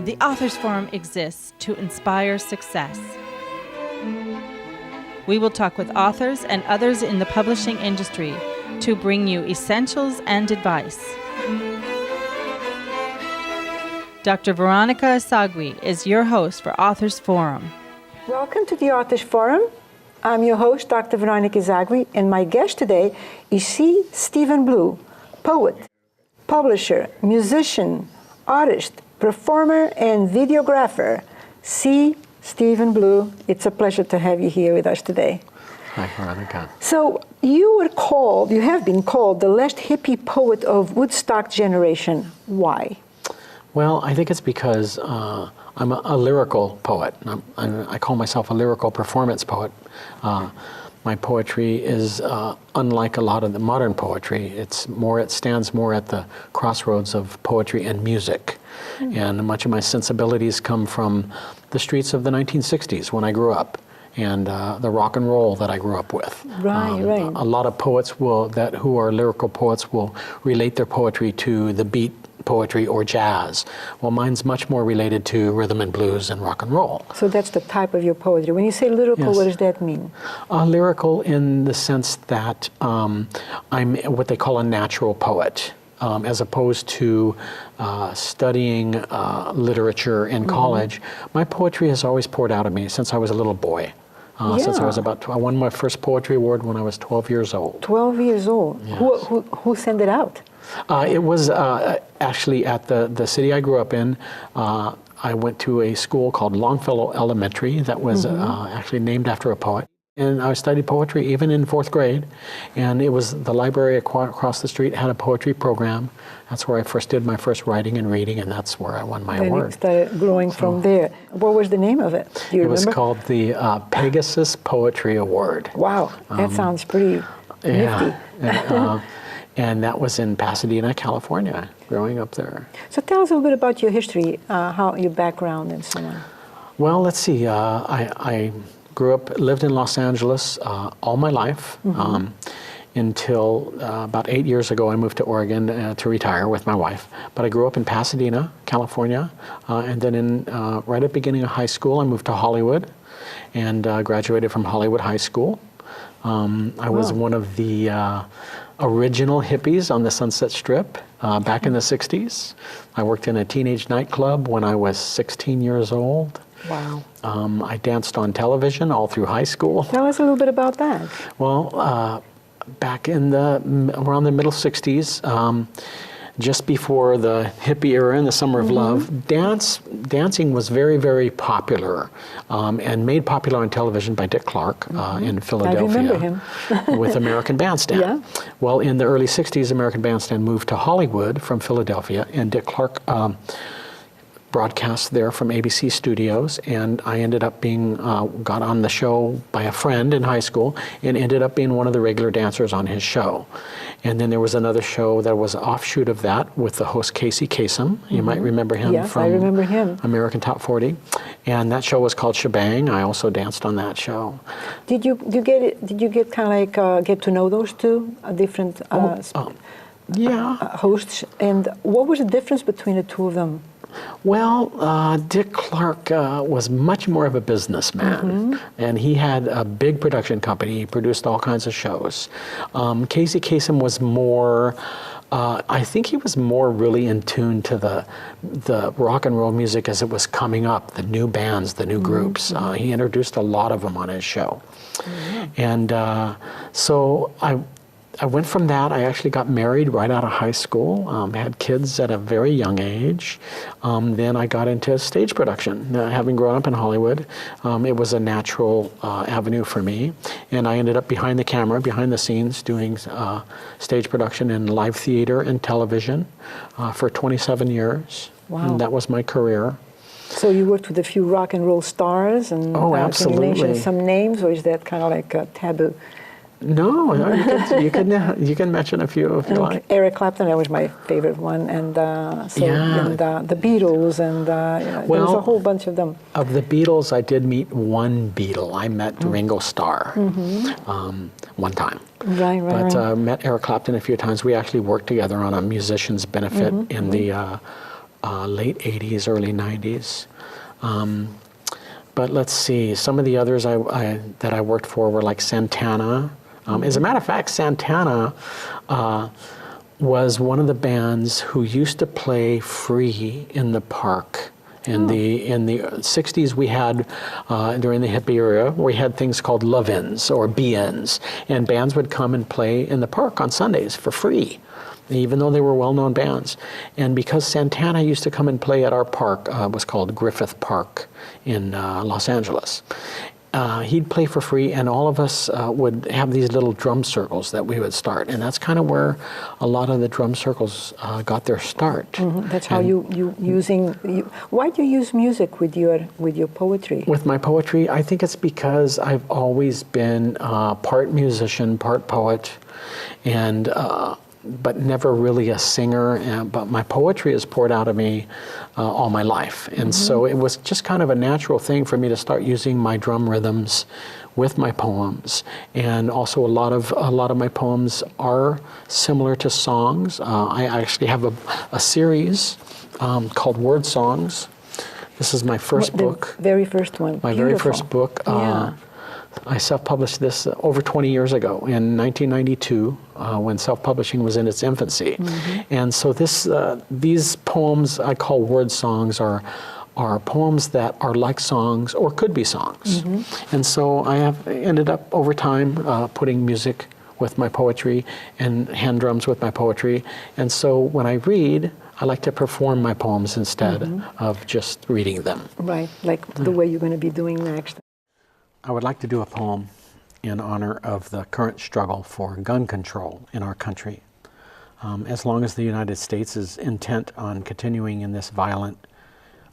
The Authors Forum exists to inspire success. We will talk with authors and others in the publishing industry to bring you essentials and advice. Dr. Veronica Esagui is your host for Authors Forum. Welcome to the Authors Forum. I'm your host, Dr. Veronica Esagui, and my guest today is C. Stephen Blue, poet, publisher, musician, artist, performer, and videographer. C. Stephen Blue, it's a pleasure to have you here with us today. Hi, Veronica. So you have been called the last hippie poet of Woodstock generation. Why? Well, I think it's because I'm a lyrical poet. I call myself a lyrical performance poet. My poetry is unlike a lot of the modern poetry. It stands more at the crossroads of poetry and music. And much of my sensibilities come from the streets of the 1960s when I grew up, and the rock and roll that I grew up with. Right. A lot of poets who are lyrical poets will relate their poetry to the beat poetry or jazz. Well, mine's much more related to rhythm and blues and rock and roll. So that's the type of your poetry. When you say lyrical, Yes. What does that mean? Lyrical in the sense that I'm what they call a natural poet. As opposed to studying literature in college, my poetry has always poured out of me since I was a little boy. Since I was I won my first poetry award when I was 12 years old. 12 years old. Yes. Who sent it out? It was actually at the city I grew up in. I went to a school called Longfellow Elementary that was actually named after a poet. And I studied poetry even in 4th grade. And it was the library across the street had a poetry program. That's where I first did my first writing and reading, and that's where I won my award. It started growing from there. What was the name of it? Do you remember? It was called the Pegasus Poetry Award. Wow, that sounds pretty nifty. And that was in Pasadena, California, growing up there. So tell us a little bit about your history, your background and so on. Well, let's see. I lived in Los Angeles all my life until about 8 years ago I moved to Oregon to retire with my wife. But I grew up in Pasadena, California, and then right at the beginning of high school I moved to Hollywood and graduated from Hollywood High School. I was one of the original hippies on the Sunset Strip back in the 60s. I worked in a teenage nightclub when I was 16 years old. Wow. I danced on television all through high school. Tell us a little bit about that. Well, back in around the middle 60s, just before the hippie era and the summer of love, dancing was very, very popular and made popular on television by Dick Clark in Philadelphia. I remember him. with American Bandstand. Yeah. Well, in the early 60s, American Bandstand moved to Hollywood from Philadelphia, and Dick Clark broadcast there from ABC Studios, and I ended up got on the show by a friend in high school and ended up being one of the regular dancers on his show. And then there was another show that was an offshoot of that with the host Casey Kasem. You might remember him from I remember him. American Top 40. And that show was called Shebang. I also danced on that show. Did you get kind of like get to know those two different hosts? And what was the difference between the two of them? Well, Dick Clark was much more of a businessman, and he had a big production company. He produced all kinds of shows. Casey Kasem was more, I think he was more really in tune to the rock and roll music as it was coming up, the new bands, the new groups. He introduced a lot of them on his show. And so I went from that. I actually got married right out of high school, had kids at a very young age. Then I got into stage production. Having grown up in Hollywood, it was a natural avenue for me. And I ended up behind the camera, behind the scenes, doing stage production in live theater and television for 27 years. Wow. And that was my career. So you worked with a few rock and roll stars, and absolutely. Can you mention some names, or is that kind of like a taboo? No, you can mention a few if you like. Eric Clapton, that was my favorite one, and the Beatles, and there was a whole bunch of them. Of the Beatles, I did meet one Beatle. I met Ringo Starr one time. Right. But met Eric Clapton a few times. We actually worked together on a musician's benefit in the late 80s, early 90s. But let's see, some of the others that I worked for were like Santana. As a matter of fact, Santana was one of the bands who used to play free in the park. In the 60s, we had, during the hippie era, we had things called love-ins or be-ins, and bands would come and play in the park on Sundays for free, even though they were well-known bands. And because Santana used to come and play at our park, it was called Griffith Park in Los Angeles. He'd play for free, and all of us would have these little drum circles that we would start, and that's kind of where a lot of the drum circles got their start. That's how why do you use music with your poetry? With my poetry, I think it's because I've always been part musician, part poet, and but never really a singer. But my poetry is poured out of me all my life, and so it was just kind of a natural thing for me to start using my drum rhythms with my poems. And also a lot of my poems are similar to songs. I actually have a series called Wordsongs. This is my first book. The very first one. My very first book. Yeah. I self-published this over 20 years ago in 1992 when self-publishing was in its infancy. And so these poems I call word songs are poems that are like songs or could be songs. And so I have ended up over time putting music with my poetry and hand drums with my poetry. And so when I read, I like to perform my poems instead of just reading them. Right, like the way you're going to be doing next. I would like to do a poem in honor of the current struggle for gun control in our country. As long as the United States is intent on continuing in this violent,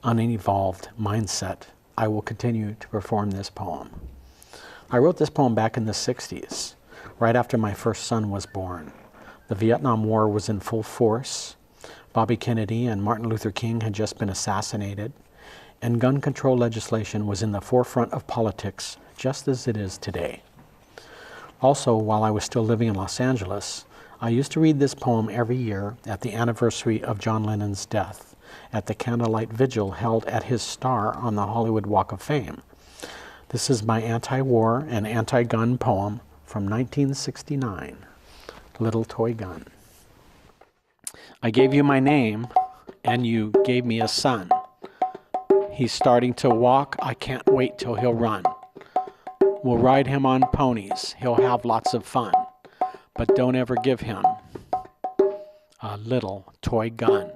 unevolved mindset, I will continue to perform this poem. I wrote this poem back in the 60s, right after my first son was born. The Vietnam War was in full force. Bobby Kennedy and Martin Luther King had just been assassinated, and gun control legislation was in the forefront of politics, just as it is today. Also, while I was still living in Los Angeles, I used to read this poem every year at the anniversary of John Lennon's death, at the candlelight vigil held at his star on the Hollywood Walk of Fame. This is my anti-war and anti-gun poem from 1969, Little Toy Gun. I gave you my name, and you gave me a son. He's starting to walk, I can't wait till he'll run. We'll ride him on ponies, he'll have lots of fun. But don't ever give him a little toy gun.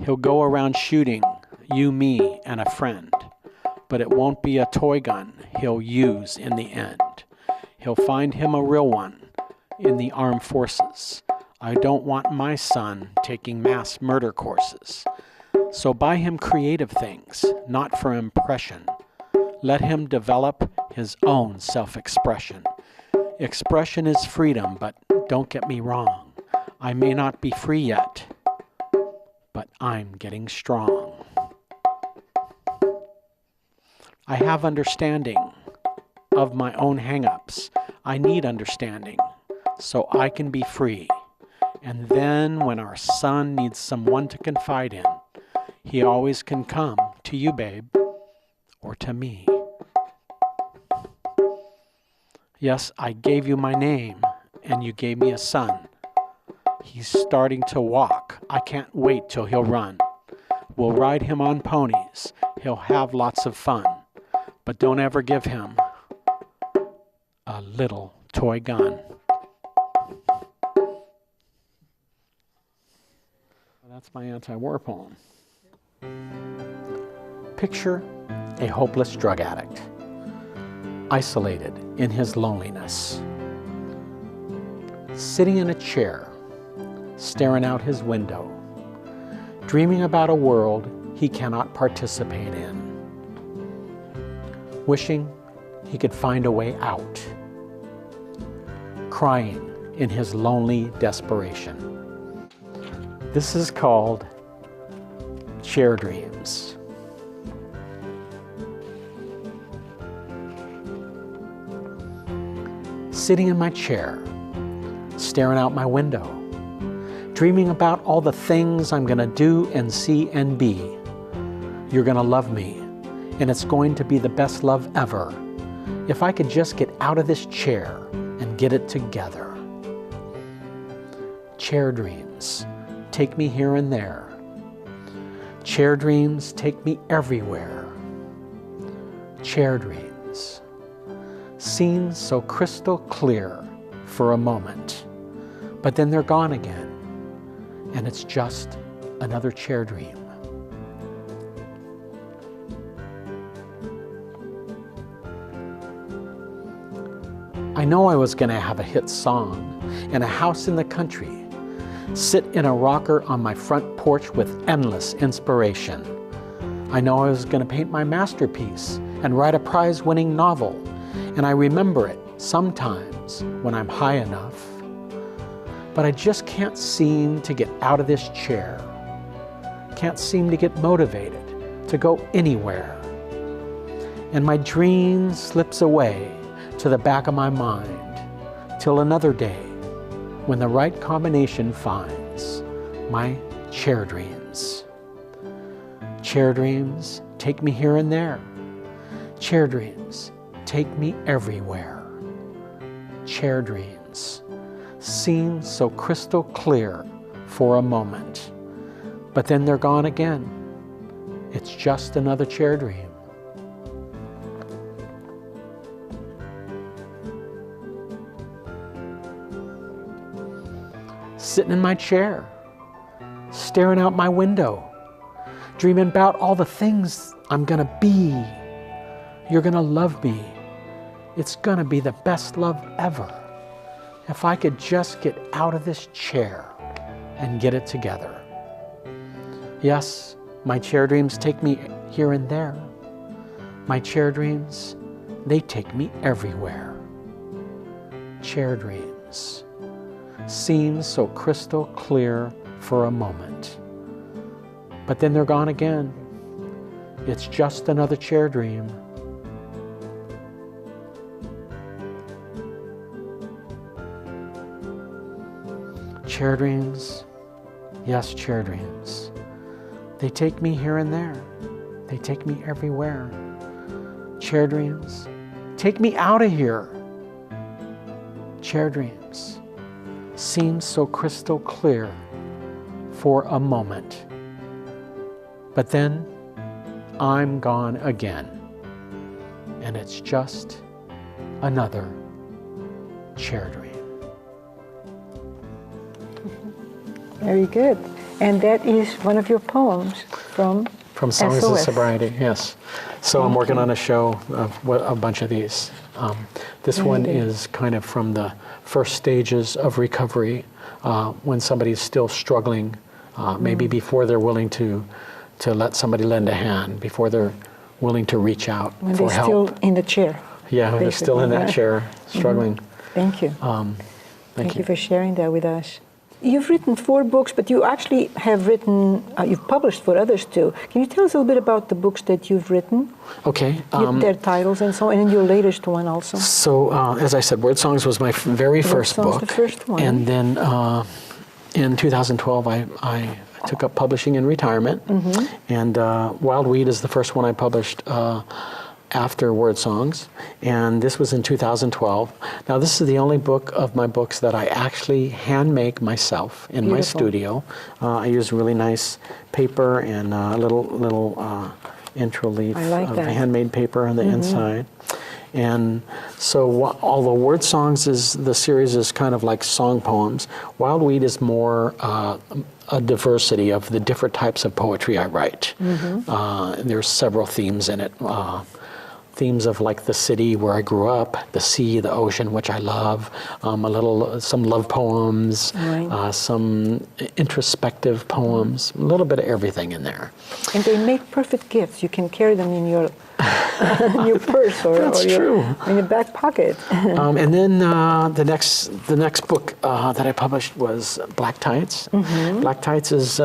He'll go around shooting you, me, and a friend. But it won't be a toy gun he'll use in the end. He'll find him a real one in the armed forces. I don't want my son taking mass murder courses. So buy him creative things, not for impression. Let him develop his own self-expression. Expression is freedom, but don't get me wrong. I may not be free yet, but I'm getting strong. I have understanding of my own hang-ups. I need understanding so I can be free. And then when our son needs someone to confide in, he always can come to you, babe, or to me. Yes, I gave you my name, and you gave me a son. He's starting to walk. I can't wait till he'll run. We'll ride him on ponies. He'll have lots of fun. But don't ever give him a little toy gun. That's my anti-war poem. Picture a hopeless drug addict, isolated in his loneliness, sitting in a chair, staring out his window, dreaming about a world he cannot participate in, wishing he could find a way out, crying in his lonely desperation. This is called Chair Dreams. Sitting in my chair, staring out my window, dreaming about all the things I'm gonna do and see and be. You're gonna love me, and it's going to be the best love ever. If I could just get out of this chair and get it together. Chair dreams, take me here and there. Chair dreams, take me everywhere. Chair dreams, seem so crystal clear for a moment, but then they're gone again, and it's just another chair dream. I know I was gonna have a hit song and a house in the country, sit in a rocker on my front porch with endless inspiration. I know I was gonna paint my masterpiece and write a prize-winning novel, and I remember it sometimes when I'm high enough. But I just can't seem to get out of this chair, can't seem to get motivated to go anywhere. And my dream slips away to the back of my mind till another day when the right combination finds my chair dreams. Chair dreams, take me here and there. Chair dreams, take me everywhere. Chair dreams seem so crystal clear for a moment, but then they're gone again. It's just another chair dream. Sitting in my chair, staring out my window, dreaming about all the things I'm gonna be. You're gonna love me. It's gonna be the best love ever. If I could just get out of this chair and get it together. Yes, my chair dreams take me here and there. My chair dreams, they take me everywhere. Chair dreams seem so crystal clear for a moment, but then they're gone again. It's just another chair dream. Chair dreams, yes, chair dreams. They take me here and there. They take me everywhere. Chair dreams, take me out of here. Chair dreams seem so crystal clear for a moment, but then I'm gone again, and it's just another chair dream. Very good. And that is one of your poems from Songs SOS. of Sobriety, yes. So I'm working on a show of a bunch of these. This one is kind of from the first stages of recovery, when somebody's still struggling, maybe before they're willing to let somebody lend a hand, before they're willing to reach out When for they're help. still in the chair. Yeah, when they're still in that basically, chair, struggling. Thank you. Thank you for sharing that with us. You've written 4 books, but you actually have written, you've published for others too. Can you tell us a little bit about the books that you've written? Okay. Their titles and so on, and your latest one also. So, as I said, Wordsongs was my very first Wordsongs, book. the first one. And then in 2012, I took up publishing in retirement. And Wildweed is the first one I published after Wordsongs, and this was in 2012. Now, this is the only book of my books that I actually hand make myself in my studio. I use really nice paper and a little intro leaf of handmade paper on the inside. And so although Wordsongs the series is kind of like song poems, Wildweed is more a diversity of the different types of poetry I write. There's several themes in it. Themes of like the city where I grew up, the sea, the ocean, which I love, some love poems, some introspective poems, a little bit of everything in there. And they make perfect gifts. You can carry them in your purse or in your back pocket. And then the next book that I published was Black Tights. Black Tights is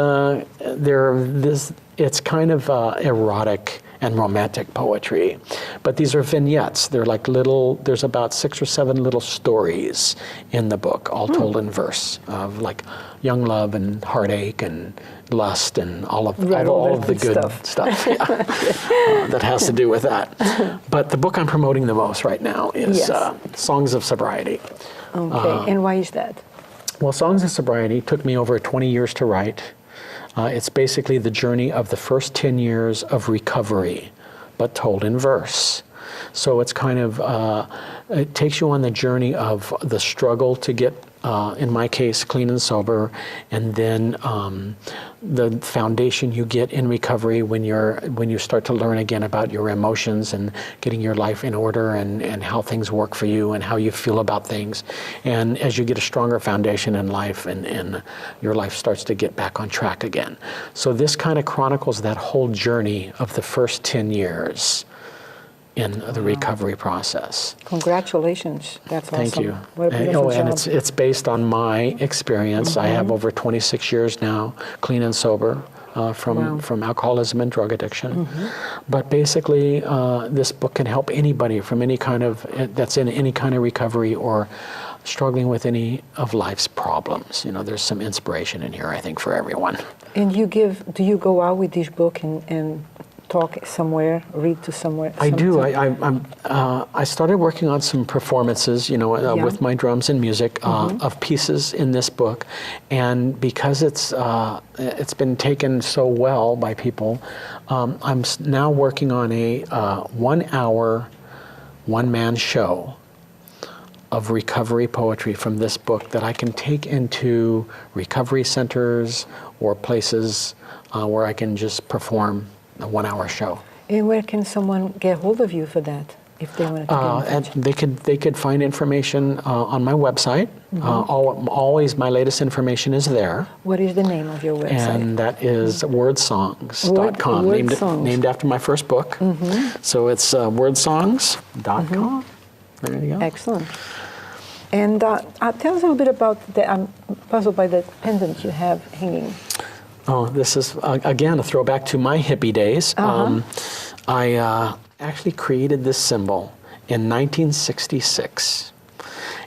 it's kind of erotic and romantic poetry. But these are vignettes. They're like little, there's about 6 or 7 little stories in the book, all told in verse, of like young love and heartache and lust and all of the good stuff yeah, that has to do with that. But the book I'm promoting the most right now is Songs of Sobriety. Okay, and why is that? Well, Songs of Sobriety took me over 20 years to write. It's basically the journey of the first 10 years of recovery, but told in verse. So it's kind of, it takes you on the journey of the struggle to get, in my case, clean and sober, and then the foundation you get in recovery when you start to learn again about your emotions and getting your life in order and how things work for you and how you feel about things. And as you get a stronger foundation in life and your life starts to get back on track again. So this kind of chronicles that whole journey of the first 10 years in the recovery process. Congratulations, that's awesome. Thank you. What a beautiful job. And it's based on my experience. I have over 26 years now, clean and sober, from alcoholism and drug addiction. But basically, this book can help anybody from any kind of, that's in any kind of recovery or struggling with any of life's problems. You know, there's some inspiration in here, I think, for everyone. And do you go out with this book and talk somewhere, read to somewhere? I do. I started working on some performances, you know, with my drums and music of pieces in this book, and because it's been taken so well by people, I'm now working on a 1-hour, one-man show of recovery poetry from this book that I can take into recovery centers or places where I can just perform a 1-hour show. And where can someone get hold of you for that, if they wanted to get in touch? They could find information on my website. Always my latest information is there. What is the name of your website? And that is wordsongs.com, named after my first book. So it's wordsongs.com. There you go. Excellent. And tell us a little bit about I'm puzzled by the pendant you have hanging. Oh, this is, again, a throwback to my hippie days. I actually created this symbol in 1966.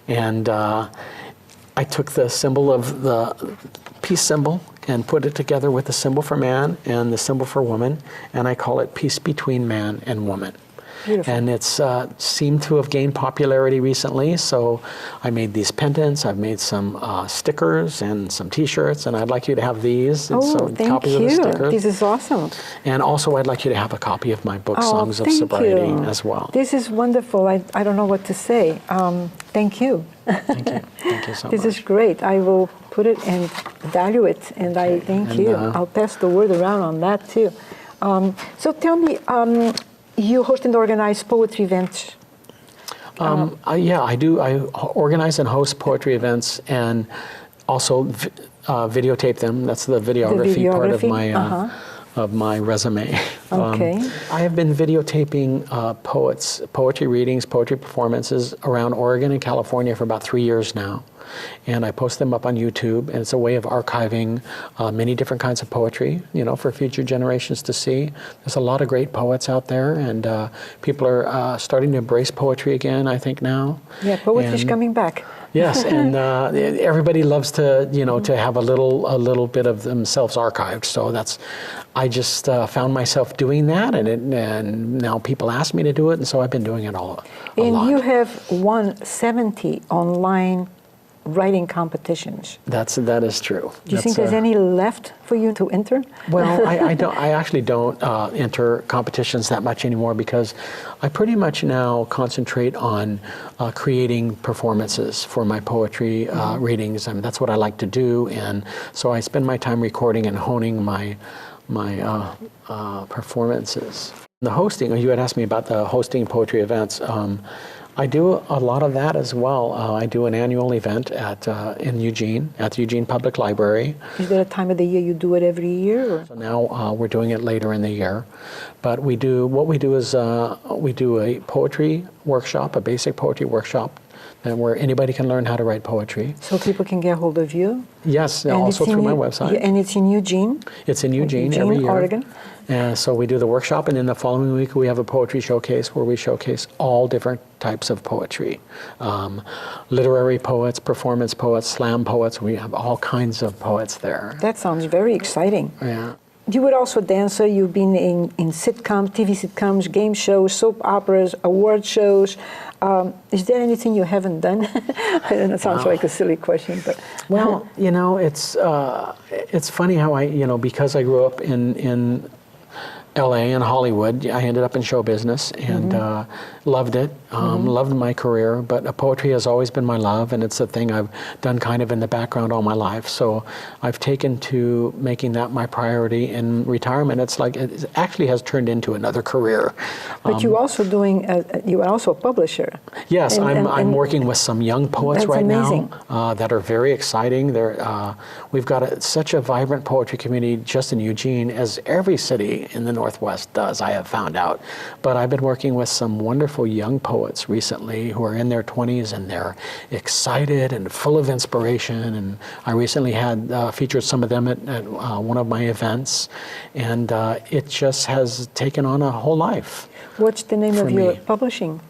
And I took the symbol of the peace symbol and put it together with the symbol for man and the symbol for woman, and I call it Peace Between Man and Woman. Beautiful. And it's seemed to have gained popularity recently, so I made these pendants, I've made some stickers and some t-shirts, and I'd like you to have these and some copies of the stickers. This is awesome. And also I'd like you to have a copy of my book, Songs of Sobriety, as well. This is wonderful. I don't know what to say. Thank you. Thank you. Thank you so much. This is great. I will put it and value it, and I thank you. I'll pass the word around on that too. So tell me, you host and organize poetry events. Yeah, I do. I organize and host poetry events and also videotape them. That's the videography part of my resume. Okay. I have been videotaping poetry readings, poetry performances around Oregon and California for about 3 years now. And I post them up on YouTube, and it's a way of archiving many different kinds of poetry, you know, for future generations to see. There's a lot of great poets out there, and people are starting to embrace poetry again, I think, now. Yeah, poetry's coming back. Yes, and everybody loves to, you know, to have a little bit of themselves archived. So I just found myself doing that, and now people ask me to do it, and so I've been doing it a lot. And you have won 70 online writing competitions. That is true. Do you think there's any left for you to enter? Well, I don't. I actually don't enter competitions that much anymore because I pretty much now concentrate on creating performances for my poetry readings. I mean, that's what I like to do, and so I spend my time recording and honing my performances. The hosting. You had asked me about the hosting poetry events. I do a lot of that as well. I do an annual event in Eugene, at the Eugene Public Library. Is there a time of the year you do it every year? Or? So now we're doing it later in the year. But we do a poetry workshop, a basic poetry workshop and where anybody can learn how to write poetry. So people can get hold of you? Yes, And also it's in through my Eu- website. And it's in Eugene? It's in Eugene every year. Oregon? And so we do the workshop, and then the following week we have a poetry showcase where we showcase all different types of poetry. Literary poets, performance poets, slam poets. We have all kinds of poets there. That sounds very exciting. Yeah. You were also a dancer. You've been in sitcoms, TV sitcoms, game shows, soap operas, award shows. Is there anything you haven't done? I don't know, it sounds like a silly question, but... Well, you know, it's funny how because I grew up in LA and Hollywood, I ended up in show business and loved it, loved my career, but poetry has always been my love, and it's a thing I've done kind of in the background all my life. So I've taken to making that my priority in retirement. It's like, it actually has turned into another career. But you are also a publisher. Yes, And- I'm working with some young poets That's right amazing. now that are very exciting. We've got such a vibrant poetry community just in Eugene, as every city in the Northwest does, I have found out. But I've been working with some wonderful young poets recently who are in their 20s, and they're excited and full of inspiration. And I recently had featured some of them at one of my events, and it just has taken on a whole life. What's the name of For your me. publishing?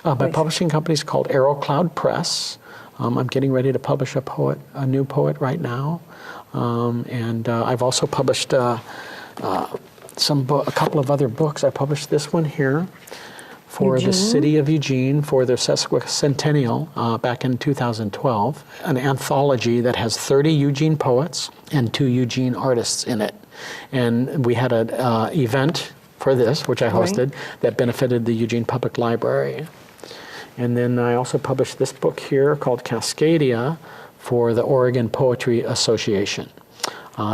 My place? publishing company is called Arrow Cloud Press. I'm getting ready to publish a new poet right now, and I've also published a couple of other books. I published this one here for the city of Eugene for their sesquicentennial back in 2012, an anthology that has 30 Eugene poets and 2 Eugene artists in it. And we had an event for this, which I hosted, that benefited the Eugene Public Library. And then I also published this book here called Cascadia for the Oregon Poetry Association.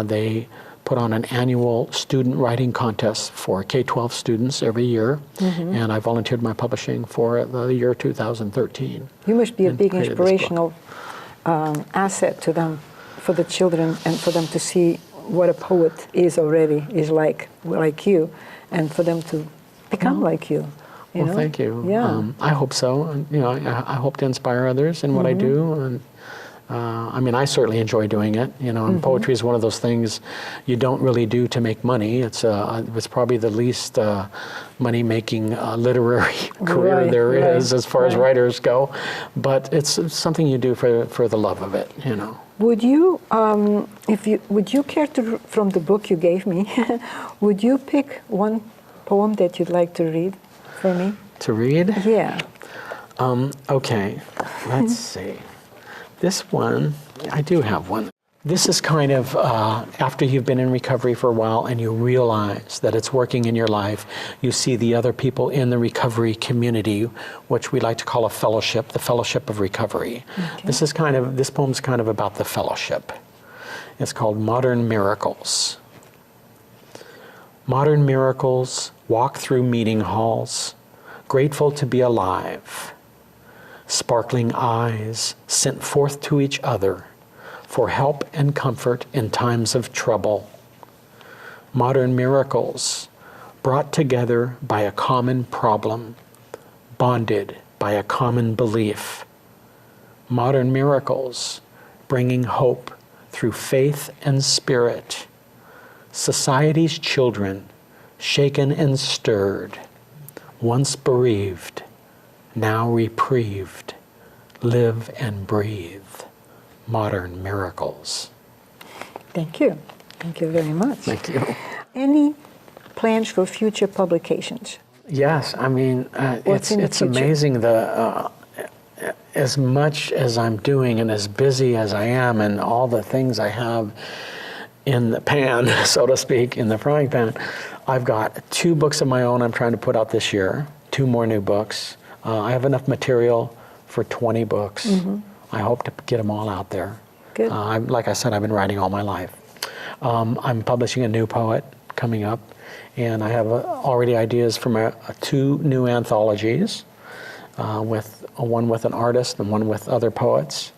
They put on an annual student writing contest for K-12 students every year, and I volunteered my publishing for the year 2013. You must be a and big created this book. inspirational asset to them, for the children, and for them to see what a poet is like you, and for them to become like you. You Well, know? thank you. Yeah. I hope so. And, I hope to inspire others in what I do. And I certainly enjoy doing it. And poetry is one of those things you don't really do to make money. It's probably the least money-making literary career there is as far as writers go. But it's something you do for the love of it. Would you, would you care to, from the book you gave me, would you pick one poem that you'd like to read for me? To read? Yeah. Okay, let's see. This one, I do have one. This is kind of after you've been in recovery for a while and you realize that it's working in your life, you see the other people in the recovery community, which we like to call a fellowship, the fellowship of recovery. Okay. This poem's kind of about the fellowship. It's called Modern Miracles. Modern miracles walk through meeting halls, grateful to be alive. Sparkling eyes sent forth to each other for help and comfort in times of trouble. Modern miracles brought together by a common problem, bonded by a common belief. Modern miracles bringing hope through faith and spirit. Society's children shaken and stirred, once bereaved, now reprieved, live and breathe. Modern miracles. Thank you. Thank you very much. Thank you. Any plans for future publications? Yes, it's amazing as much as I'm doing and as busy as I am and all the things I have in the pan, so to speak, in the frying pan. I've got 2 books of my own I'm trying to put out this year, 2 more new books. I have enough material for 20 books. I hope to get them all out there. Good. Like I said, I've been writing all my life. I'm publishing a new poet coming up, and I have already ideas for 2 new anthologies, one with an artist and one with other poets.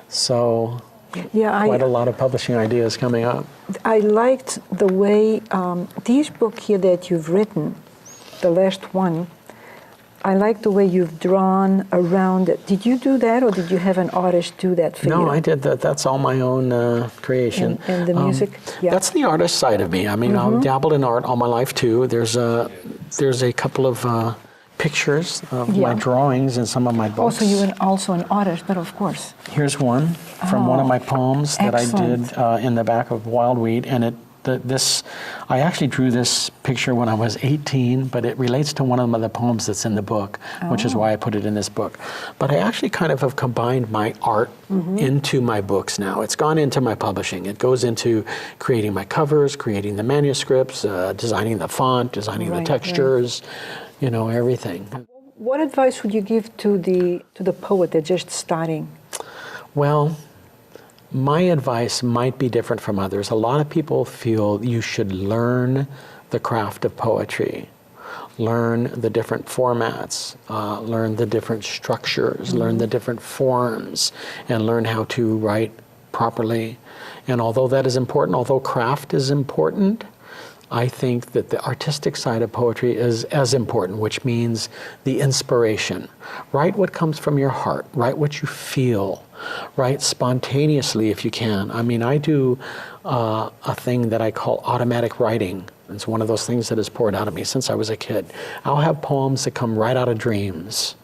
So quite a lot of publishing ideas coming up. I liked the way these book here that you've written, the last one, I like the way you've drawn around it. Did you do that, or did you have an artist do that for you? No, I did that. That's all my own creation. And the music? Yeah. That's the artist side of me. I mean, I've dabbled in art all my life too. There's a couple of pictures of my drawings in some of my books. Also, you're also an artist, but of course. Here's one from one of my poems that I did in the back of Wildweed, and I actually drew this picture when I was 18, but it relates to one of the poems that's in the book, which is why I put it in this book. But I actually kind of have combined my art into my books now. It's gone into my publishing. It goes into creating my covers, creating the manuscripts, designing the font, designing the textures, everything. What advice would you give to the poet that's just starting? Well, my advice might be different from others. A lot of people feel you should learn the craft of poetry, learn the different formats, learn the different structures, learn the different forms, and learn how to write properly. And although that is important, although craft is important, I think that the artistic side of poetry is as important, which means the inspiration. Write what comes from your heart. Write what you feel. Write spontaneously if you can. I mean, I do a thing that I call automatic writing. It's one of those things that has poured out of me since I was a kid. I'll have poems that come right out of dreams.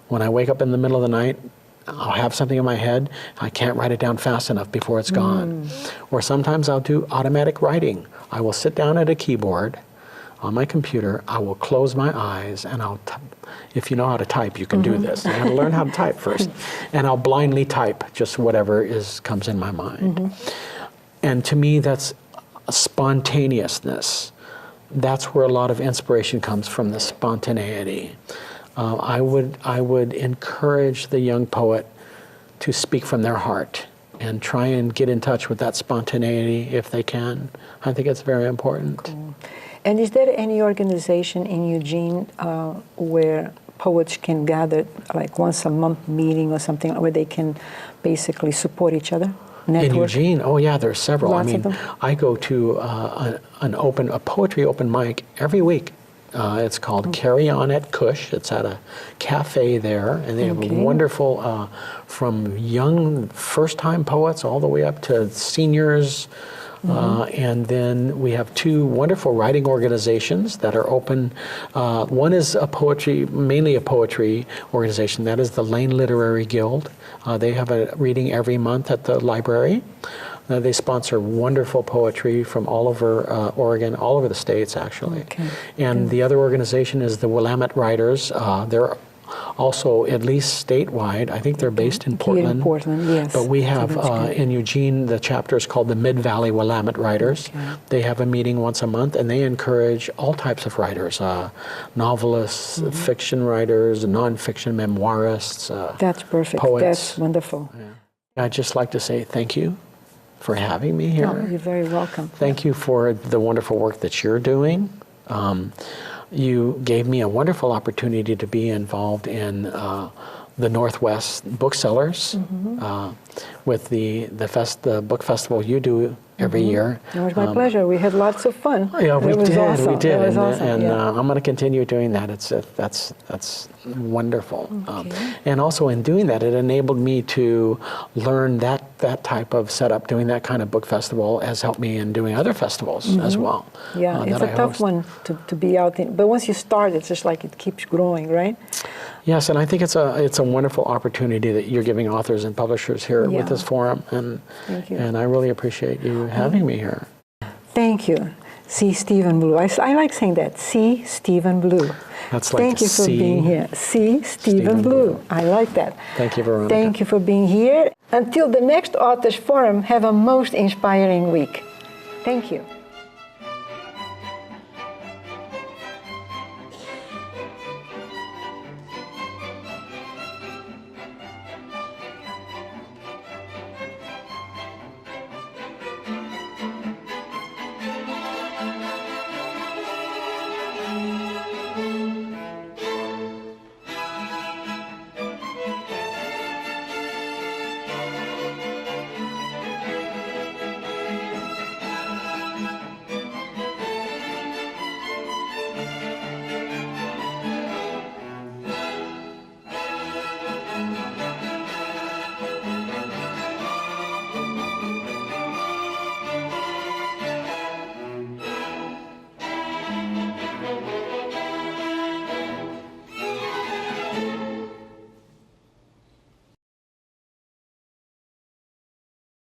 When I wake up in the middle of the night, I'll have something in my head. I can't write it down fast enough before it's gone. Or sometimes I'll do automatic writing. I will sit down at a keyboard on my computer. I will close my eyes and if you know how to type, you can do this. You have to learn how to type first. And I'll blindly type just whatever comes in my mind. And to me, that's spontaneousness. That's where a lot of inspiration comes from, the spontaneity. I would encourage the young poet to speak from their heart and try and get in touch with that spontaneity if they can. I think it's very important. Cool. And is there any organization in Eugene where poets can gather, like once a month meeting or something, where they can basically support each other? Network? In Eugene? Oh yeah, there's several. Lots of them? I go to a poetry open mic every week. It's called Carry On at Cush. It's at a cafe there, and they have a wonderful, from young first-time poets all the way up to seniors. And then we have two wonderful writing organizations that are open. One is mainly a poetry organization. That is the Lane Literary Guild. They have a reading every month at the library. They sponsor wonderful poetry from all over Oregon, all over the states, actually. And the other organization is the Willamette Writers. They're also at least statewide. I think they're based in Portland. Here in Portland, yes. But we have in Eugene, the chapter is called the Mid-Valley Willamette Writers. They have a meeting once a month, and they encourage all types of writers, novelists, fiction writers, nonfiction memoirists, That's perfect. Poets. That's wonderful. I'd just like to say thank you for having me here. Oh, you're very welcome. Thank you for the wonderful work that you're doing. You gave me a wonderful opportunity to be involved in the Northwest booksellers with the book festival you do every year. It was my pleasure. We had lots of fun. Yeah, we did. Awesome. We did, it was awesome. and I'm going to continue doing that. That's wonderful. And also in doing that, it enabled me to learn that type of setup. Doing that kind of book festival has helped me in doing other festivals as well. Yeah, it's a tough one to be out in. But once you start, it's just like it keeps growing, right? Yes, and I think it's a wonderful opportunity that you're giving authors and publishers here with this forum, and I really appreciate you having me here. Thank you. C. Stephen Blue. I like saying that. C. Stephen Blue. That's like Thank you for being here. C. Stephen Blue. I like that. Thank you, Veronica. Thank you for being here. Until the next Authors Forum, have a most inspiring week. Thank you.